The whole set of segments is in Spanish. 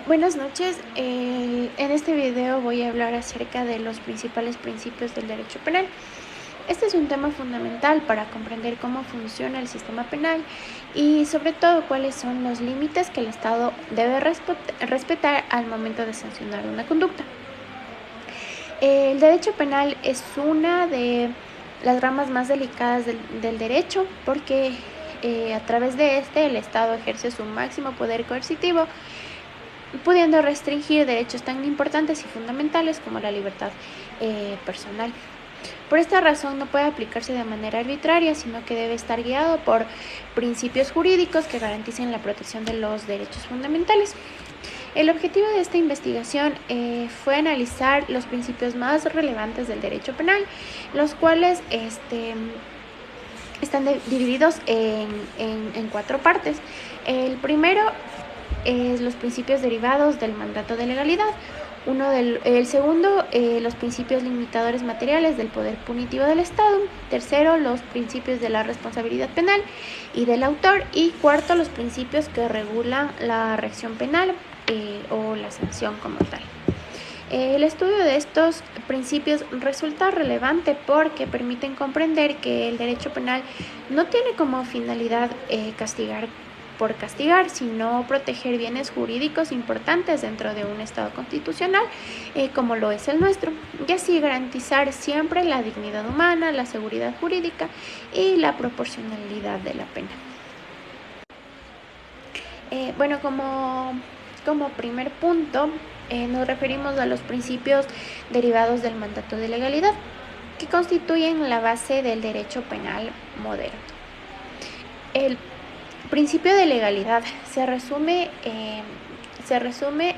Buenas noches. En este video voy a hablar acerca de los principales principios del derecho penal. Este es un tema fundamental para comprender cómo funciona el sistema penal y sobre todo cuáles son los límites que el Estado debe respetar al momento de sancionar una conducta. El derecho penal es una de las ramas más delicadas del derecho porque a través de este el Estado ejerce su máximo poder coercitivo, pudiendo restringir derechos tan importantes y fundamentales como la libertad personal. Por esta razón no puede aplicarse de manera arbitraria, sino que debe estar guiado por principios jurídicos que garanticen la protección de los derechos fundamentales. El objetivo de esta investigación fue analizar los principios más relevantes del derecho penal, los cuales están divididos en cuatro partes. El primero es los principios derivados del mandato de legalidad. El segundo, los principios limitadores materiales del poder punitivo del Estado. Tercero, los principios de la responsabilidad penal y del autor. Y cuarto, los principios que regulan la reacción penal o la sanción como tal. El estudio de estos principios resulta relevante porque permiten comprender que el derecho penal no tiene como finalidad castigar por castigar, sino proteger bienes jurídicos importantes dentro de un Estado constitucional, como lo es el nuestro, y así garantizar siempre la dignidad humana, la seguridad jurídica y la proporcionalidad de la pena. Como primer punto, nos referimos a los principios derivados del mandato de legalidad, que constituyen la base del derecho penal moderno. El principio de legalidad se resume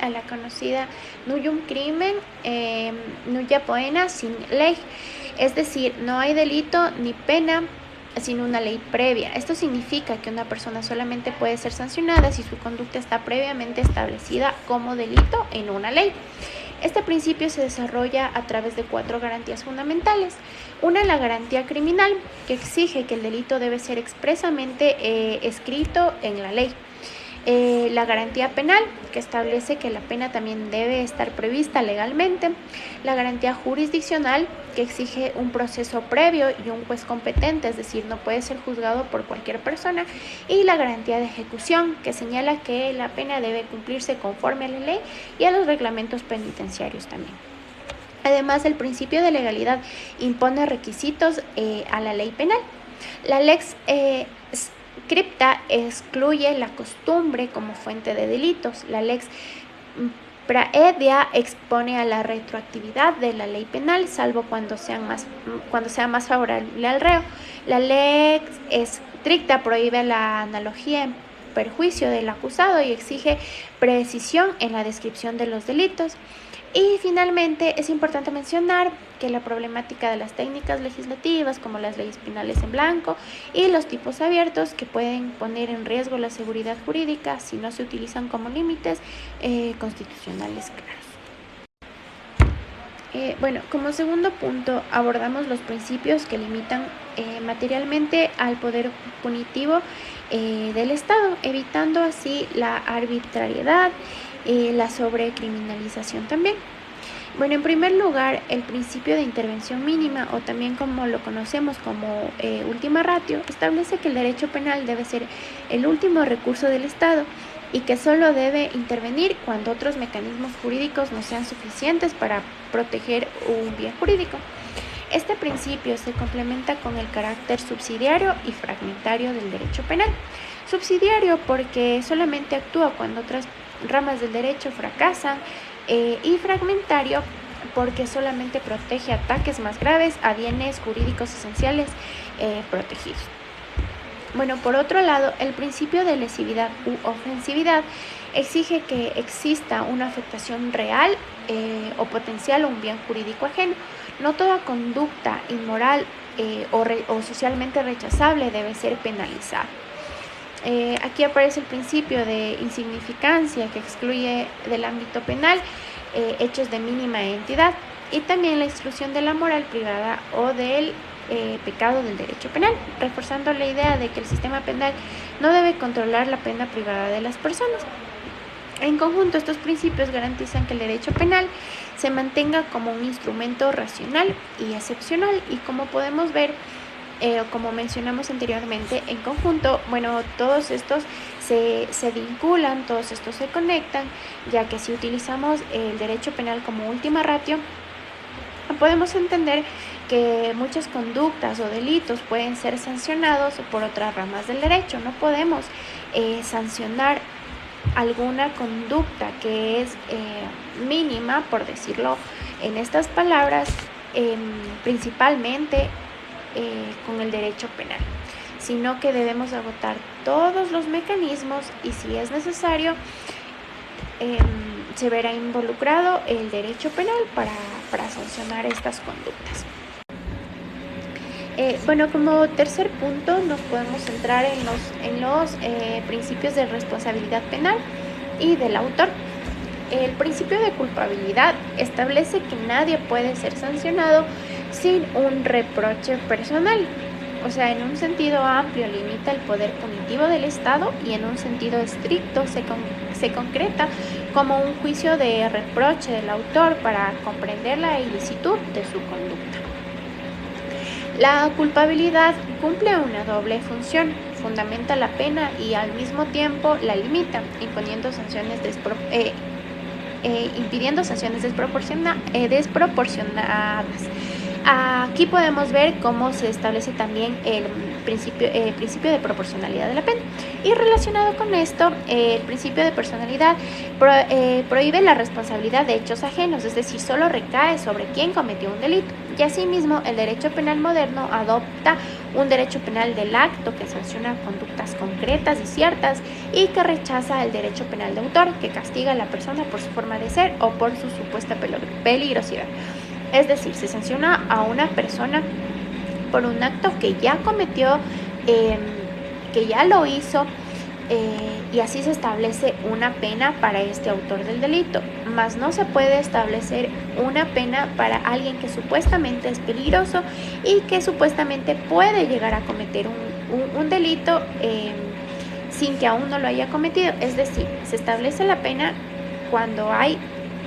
a la conocida nullum crimen, nulla poena sin ley, es decir, no hay delito ni pena sin una ley previa. Esto significa que una persona solamente puede ser sancionada si su conducta está previamente establecida como delito en una ley. Este principio se desarrolla a través de cuatro garantías fundamentales. Una, la garantía criminal, que exige que el delito debe ser expresamente escrito en la ley. La garantía penal, que establece que la pena también debe estar prevista legalmente. La garantía jurisdiccional, que exige un proceso previo y un juez competente, es decir, no puede ser juzgado por cualquier persona. Y la garantía de ejecución, que señala que la pena debe cumplirse conforme a la ley y a los reglamentos penitenciarios también. Además, el principio de legalidad impone requisitos a la ley penal. La lex scripta excluye la costumbre como fuente de delitos. La lex praedia expone a la retroactividad de la ley penal, salvo cuando sea más favorable al reo. La lex estricta prohíbe la analogía en perjuicio del acusado y exige precisión en la descripción de los delitos. Y finalmente es importante mencionar que la problemática de las técnicas legislativas como las leyes penales en blanco y los tipos abiertos, que pueden poner en riesgo la seguridad jurídica si no se utilizan como límites constitucionales claros. Como segundo punto abordamos los principios que limitan materialmente al poder punitivo del Estado, evitando así la arbitrariedad, la sobrecriminalización también. En primer lugar, el principio de intervención mínima, o también como lo conocemos como ultima ratio, establece que el derecho penal debe ser el último recurso del Estado y que solo debe intervenir cuando otros mecanismos jurídicos no sean suficientes para proteger un bien jurídico. Este principio se complementa con el carácter subsidiario y fragmentario del derecho penal. Subsidiario porque solamente actúa cuando otras ramas del derecho fracasan, y fragmentario porque solamente protege ataques más graves a bienes jurídicos esenciales protegidos. Por otro lado, el principio de lesividad u ofensividad exige que exista una afectación real o potencial a un bien jurídico ajeno. No toda conducta inmoral o socialmente rechazable debe ser penalizada. Aquí aparece el principio de insignificancia, que excluye del ámbito penal hechos de mínima entidad, y también la exclusión de la moral privada o del pecado del derecho penal, reforzando la idea de que el sistema penal no debe controlar la pena privada de las personas. En conjunto, estos principios garantizan que el derecho penal se mantenga como un instrumento racional y excepcional, y como podemos ver, como mencionamos anteriormente, en conjunto, bueno, todos estos se vinculan, todos estos se conectan, ya que si utilizamos el derecho penal como última ratio, podemos entender que muchas conductas o delitos pueden ser sancionados por otras ramas del derecho. No podemos sancionar alguna conducta que es mínima, por decirlo en estas palabras, principalmente con el derecho penal, sino que debemos agotar todos los mecanismos y, si es necesario, se verá involucrado el derecho penal para sancionar estas conductas. Bueno, como tercer punto nos podemos centrar en los principios de responsabilidad penal y del autor. El principio de culpabilidad establece que nadie puede ser sancionado sin un reproche personal. O sea, en un sentido amplio limita el poder punitivo del Estado, y en un sentido estricto se concreta como un juicio de reproche del autor para comprender la ilicitud de su conducta. La culpabilidad cumple una doble función: fundamenta la pena y al mismo tiempo la limita, impidiendo sanciones desproporcionadas. Aquí podemos ver cómo se establece también el principio de proporcionalidad de la pena. Y relacionado con esto, el principio de personalidad prohíbe la responsabilidad de hechos ajenos, es decir, solo recae sobre quien cometió un delito. Y asimismo, el derecho penal moderno adopta un derecho penal del acto que sanciona conductas concretas y ciertas, y que rechaza el derecho penal de autor, que castiga a la persona por su forma de ser o por su supuesta peligrosidad. Es decir, se sanciona a una persona por un acto que ya cometió, que ya lo hizo, y así se establece una pena para este autor del delito. Mas no se puede establecer una pena para alguien que supuestamente es peligroso y que supuestamente puede llegar a cometer un delito sin que aún no lo haya cometido. Es decir, se establece la pena cuando hay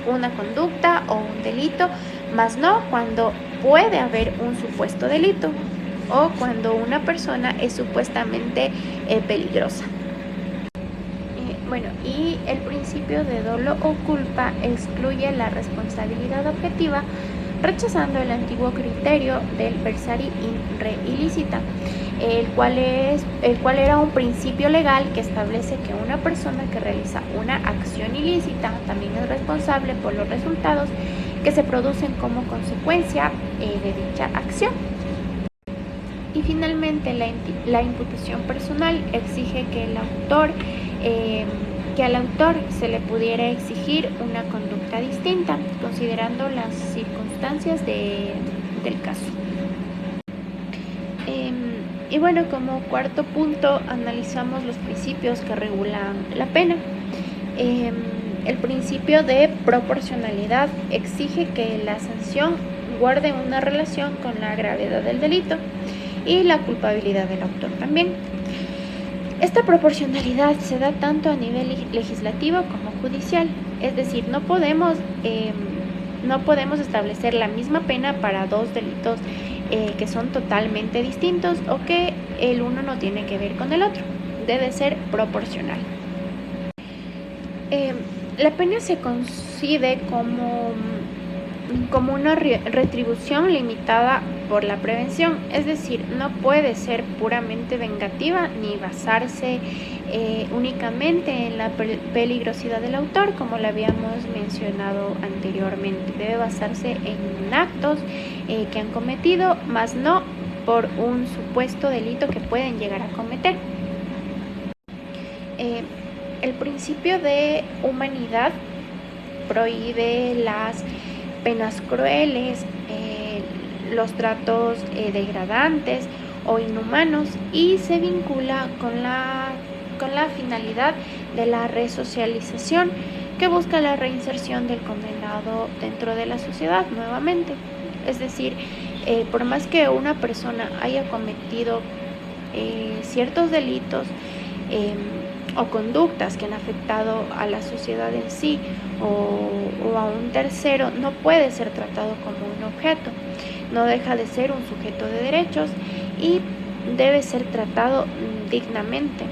una conducta o un delito, mas no cuando puede haber un supuesto delito o cuando una persona es supuestamente peligrosa. Bueno, y el principio de dolo o culpa excluye la responsabilidad objetiva, rechazando el antiguo criterio del versari in re illicita, el cual era un principio legal que establece que una persona que realiza una acción ilícita también es responsable por los resultados que se producen como consecuencia de dicha acción. Y finalmente, la imputación personal exige que al autor se le pudiera exigir una conducta distinta, considerando las circunstancias del caso. Y bueno, como cuarto punto, analizamos los principios que regulan la pena. El principio de proporcionalidad exige que la sanción guarde una relación con la gravedad del delito y la culpabilidad del autor también. Esta proporcionalidad se da tanto a nivel legislativo como judicial, es decir, no podemos establecer la misma pena para dos delitos que son totalmente distintos o que el uno no tiene que ver con el otro. Debe ser proporcional. La pena se concibe como una retribución limitada por la prevención, es decir, no puede ser puramente vengativa ni basarse únicamente en la peligrosidad del autor, como lo habíamos mencionado anteriormente. Debe basarse en actos que han cometido, más no por un supuesto delito que pueden llegar a cometer. El principio de humanidad prohíbe las penas crueles, los tratos degradantes o inhumanos, y se vincula con la finalidad de la resocialización, que busca la reinserción del condenado dentro de la sociedad nuevamente. Es decir, por más que una persona haya cometido ciertos delitos o conductas que han afectado a la sociedad en sí o a un tercero, no puede ser tratado como un objeto, no deja de ser un sujeto de derechos y debe ser tratado dignamente.